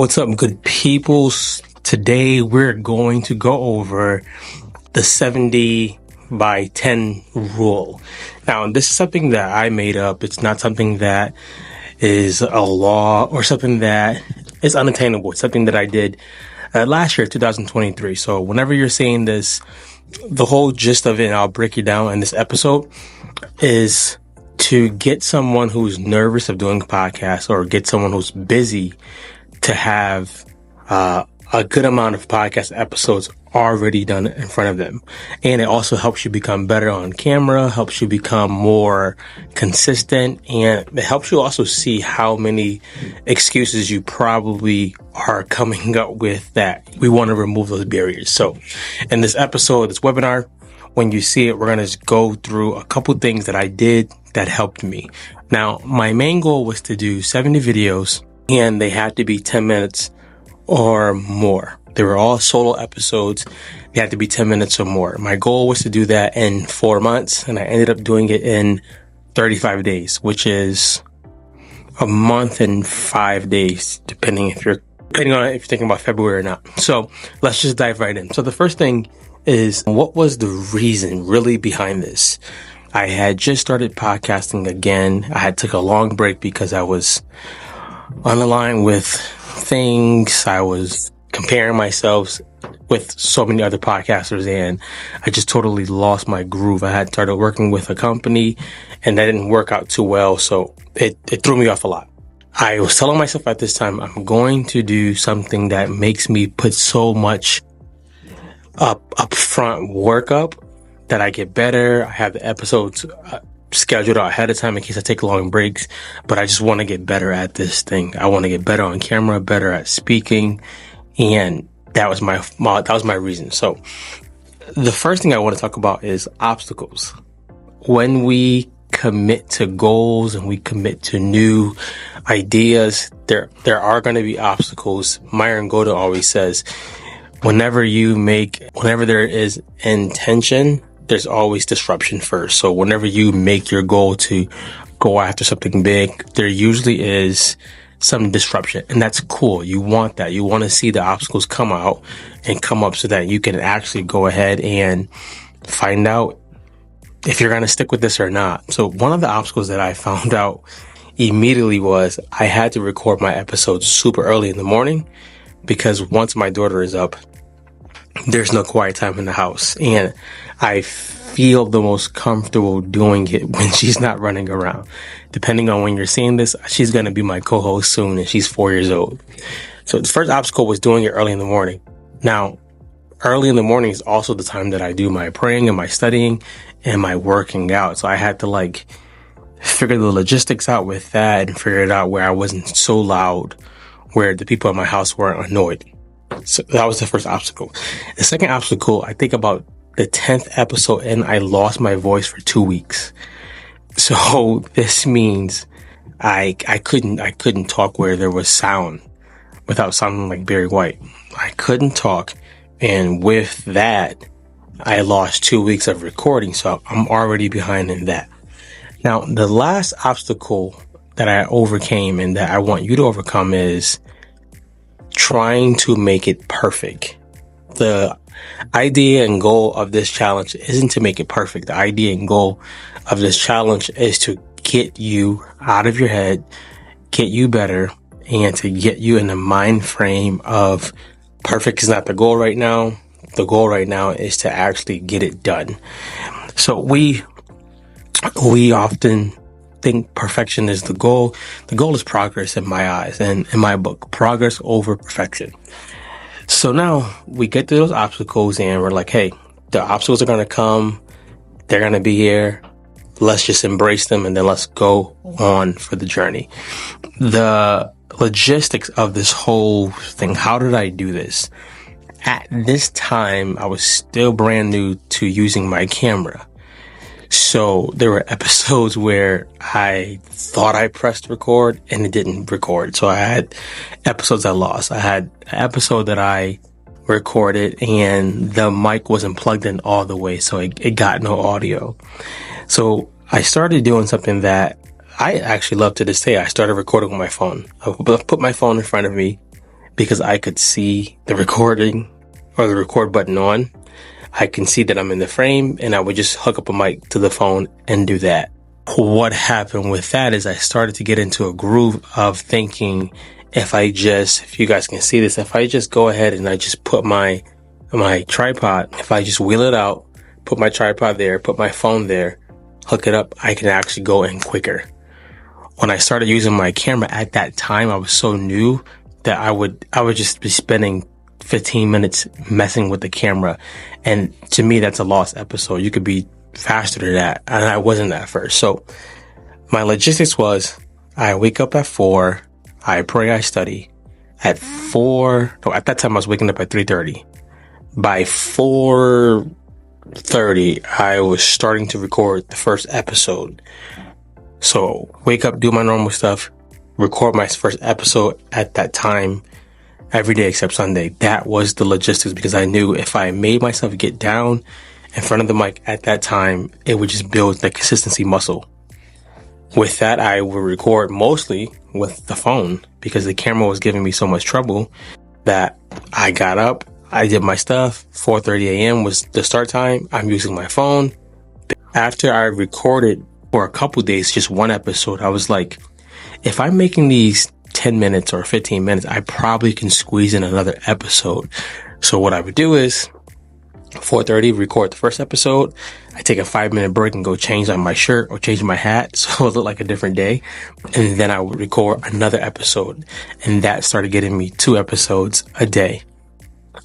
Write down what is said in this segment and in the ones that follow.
What's up, good peoples? Today we're going to go over the 70 by 10 rule. Now, this is something that I made up. It's not something that is a law or something that is unattainable. It's something that I did last year, 2023. So whenever you're seeing this, the whole gist of it, and I'll break it down in this episode, is to get someone who's nervous of doing podcasts or get someone who's busy to have a good amount of podcast episodes already done in front of them. And it also helps you become better on camera, helps you become more consistent, and it helps you also see how many excuses you probably are coming up with that we want to remove those barriers. So in this episode, this webinar, when you see it, we're going to go through a couple things that I did that helped me. Now, my main goal was to do 70 videos, and they had to be 10 minutes or more. They were all solo episodes. They had to be 10 minutes or more. My goal was to do that in 4 months, and I ended up doing it in 35 days, which is a month and 5 days, depending on if you're thinking about February or not. So let's just dive right in. So the first thing is, what was the reason really behind this? I had just started podcasting again. I had took a long break because I was on the line with things. I was comparing myself with so many other podcasters, and I just totally lost my groove. I had started working with a company, and that didn't work out too well, so it threw me off a lot. I was telling myself at this time, I'm going to do something that makes me put so much upfront work up that I get better. I have the episodes scheduled out ahead of time in case I take long breaks, but I just want to get better at this thing. I want to get better on camera, better at speaking, and that was my reason. So the first thing I want to talk about is obstacles. When we commit to goals and we commit to new ideas, there are going to be obstacles. Myron Golden always says, whenever there is intention, there's always disruption first. So whenever you make your goal to go after something big, there usually is some disruption, and that's cool. You want that. You want to see the obstacles come out and come up so that you can actually go ahead and find out if you're going to stick with this or not. So one of the obstacles that I found out immediately was I had to record my episodes super early in the morning, because once my daughter is up, there's no quiet time in the house, and I feel the most comfortable doing it when she's not running around. Depending on when you're seeing this, she's going to be my co-host soon, and she's 4 years old. So the first obstacle was doing it early in the morning. Now, early in the morning is also the time that I do my praying and my studying and my working out. So I had to figure the logistics out with that and figure it out where I wasn't so loud, where the people in my house weren't annoyed. So that was the first obstacle. The second obstacle, I think about the 10th episode, and I lost my voice for 2 weeks. So this means I couldn't talk where there was sound without sounding like Barry White. I couldn't talk. And with that, I lost 2 weeks of recording. So I'm already behind in that. Now, the last obstacle that I overcame and that I want you to overcome is trying to make it perfect. The idea and goal of this challenge isn't to make it perfect. The idea and goal of this challenge is to get you out of your head, get you better, and to get you in the mind frame of perfect is not the goal right now. The goal right now is to actually get it done. So we often think perfection is the goal. The goal is progress in my eyes, and in my book, progress over perfection. So now we get to those obstacles and we're like, hey, the obstacles are going to come. They're going to be here. Let's just embrace them, and then let's go on for the journey. The logistics of this whole thing, how did I do this? At this time, I was still brand new to using my camera. So there were episodes where I thought I pressed record and it didn't record. So I had episodes I lost. I had an episode that I recorded and the mic wasn't plugged in all the way, so it got no audio. So I started doing something that I actually love to this day. I started recording with my phone. I put my phone in front of me because I could see the recording or the record button on. I can see that I'm in the frame, and I would just hook up a mic to the phone and do that. What happened with that is I started to get into a groove of thinking, if you guys can see this, if I just go ahead and I just put my tripod, if I just wheel it out, put my tripod there, put my phone there, hook it up, I can actually go in quicker. When I started using my camera at that time, I was so new that I would just be spending 15 minutes messing with the camera. And to me, that's a lost episode. You could be faster than that. And I wasn't at first. So my logistics was, I wake up at 4, I pray, I study. At that time I was waking up at 3:30. By 4:30, I was starting to record the first episode. So wake up, do my normal stuff, record my first episode at that time, every day except Sunday. That was the logistics, because I knew if I made myself get down in front of the mic at that time, it would just build the consistency muscle. With that, I would record mostly with the phone, because the camera was giving me so much trouble that I got up, I did my stuff. 4:30 a.m. was the start time. I'm using my phone. After I recorded for a couple days, just one episode, I was like, if I'm making these 10 minutes or 15 minutes, I probably can squeeze in another episode. So what I would do is 4:30, record the first episode. I take a 5-minute break and go change on my shirt or change my hat so it looked like a different day. And then I would record another episode. And that started getting me 2 episodes a day.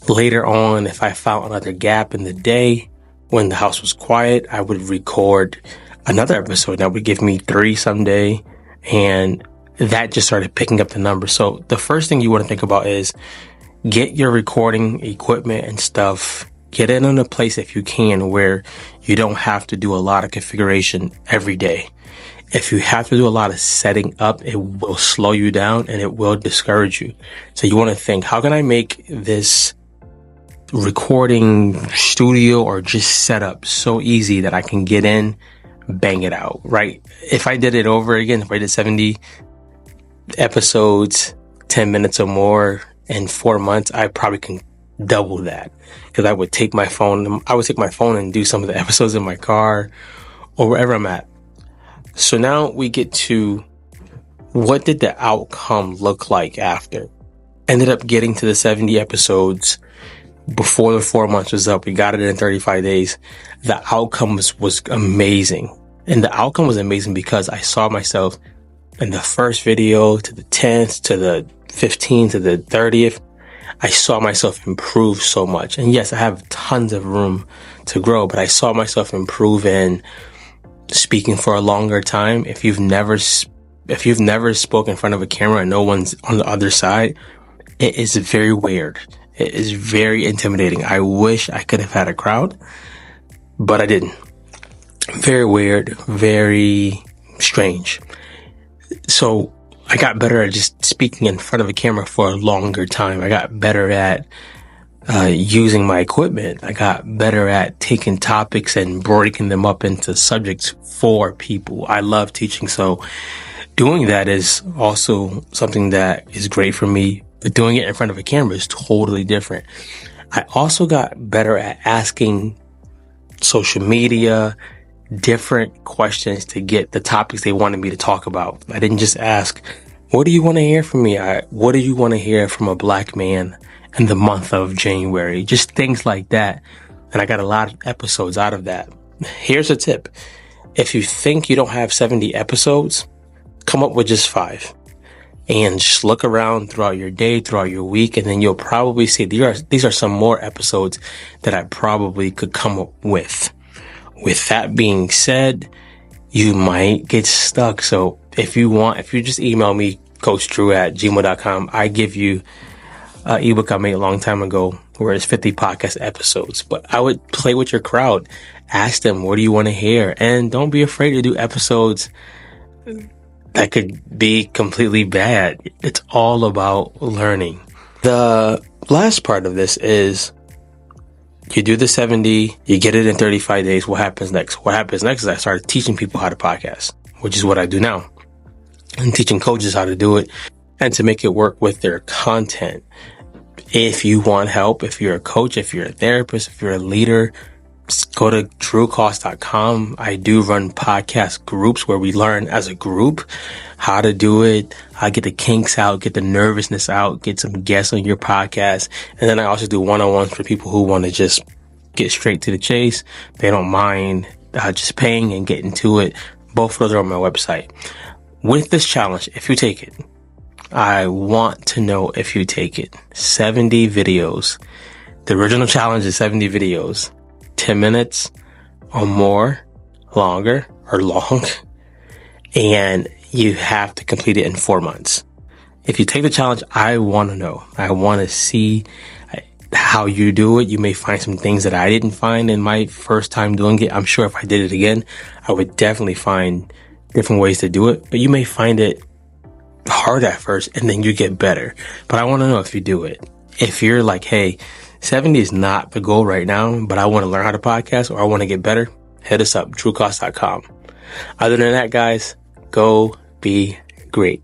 Later on, if I found another gap in the day when the house was quiet, I would record another episode. That would give me 3 someday. And that just started picking up the numbers. So the first thing you want to think about is get your recording equipment and stuff. Get it in a place, if you can, where you don't have to do a lot of configuration every day. If you have to do a lot of setting up, it will slow you down and it will discourage you. So you want to think, how can I make this recording studio or just setup so easy that I can get in, bang it out, right? If I did it over again, if I did 70 episodes, 10 minutes or more in 4 months, I probably can double that, because I would take my phone and do some of the episodes in my car or wherever I'm at. So now we get to, what did the outcome look like after? Ended up getting to the 70 episodes before the 4 months was up. We got it in 35 days. The outcome was amazing. And the outcome was amazing because I saw myself in the first video to the 10th, to the 15th, to the 30th. I saw myself improve so much. And yes, I have tons of room to grow, but I saw myself improve in speaking for a longer time. If you've never spoken in front of a camera and no one's on the other side, it is very weird. It is very intimidating. I wish I could have had a crowd, but I didn't. Very weird, very strange. So I got better at just speaking in front of a camera for a longer time. I got better at using my equipment. I got better at taking topics and breaking them up into subjects for people. I love teaching, so doing that is also something that is great for me. But doing it in front of a camera is totally different. I also got better at asking social media different questions to get the topics they wanted me to talk about. I didn't just ask, what do you want to hear from me? What do you want to hear from a black man in the month of January? Just things like that. And I got a lot of episodes out of that. Here's a tip. If you think you don't have 70 episodes, come up with just 5. And just look around throughout your day, throughout your week, and then you'll probably see these are some more episodes that I probably could come up with. With that being said, you might get stuck. So if you just email me, coachdrew@gmail.com, I give you an ebook I made a long time ago where it's 50 podcast episodes. But I would play with your crowd. Ask them, what do you want to hear? And don't be afraid to do episodes that could be completely bad. It's all about learning. The last part of this is you do the 70, you get it in 35 days. What happens next? What happens next is I started teaching people how to podcast, which is what I do now. I'm teaching coaches how to do it. and to make it work with their content. If you want help, if you're a coach, if you're a therapist, if you're a leader, go to drewcost.com. I do run podcast groups where we learn as a group how to do it, how to get the kinks out, get the nervousness out, get some guests on your podcast. And then I also do one-on-ones for people who want to just get straight to the chase. They don't mind just paying and getting to it. Both of those are on my website. With this challenge, if you take it, I want to know if you take it. 70 videos. The original challenge is 70 videos. 10 minutes or more, longer or long. And you have to complete it in 4 months. If you take the challenge, I want to know. I want to see how you do it. You may find some things that I didn't find in my first time doing it. I'm sure if I did it again, I would definitely find different ways to do it. But you may find it hard at first and then you get better. But I want to know if you do it. If you're like, hey, 70 is not the goal right now, but I want to learn how to podcast or I want to get better, hit us up, drewcost.com. Other than that, guys, go be great.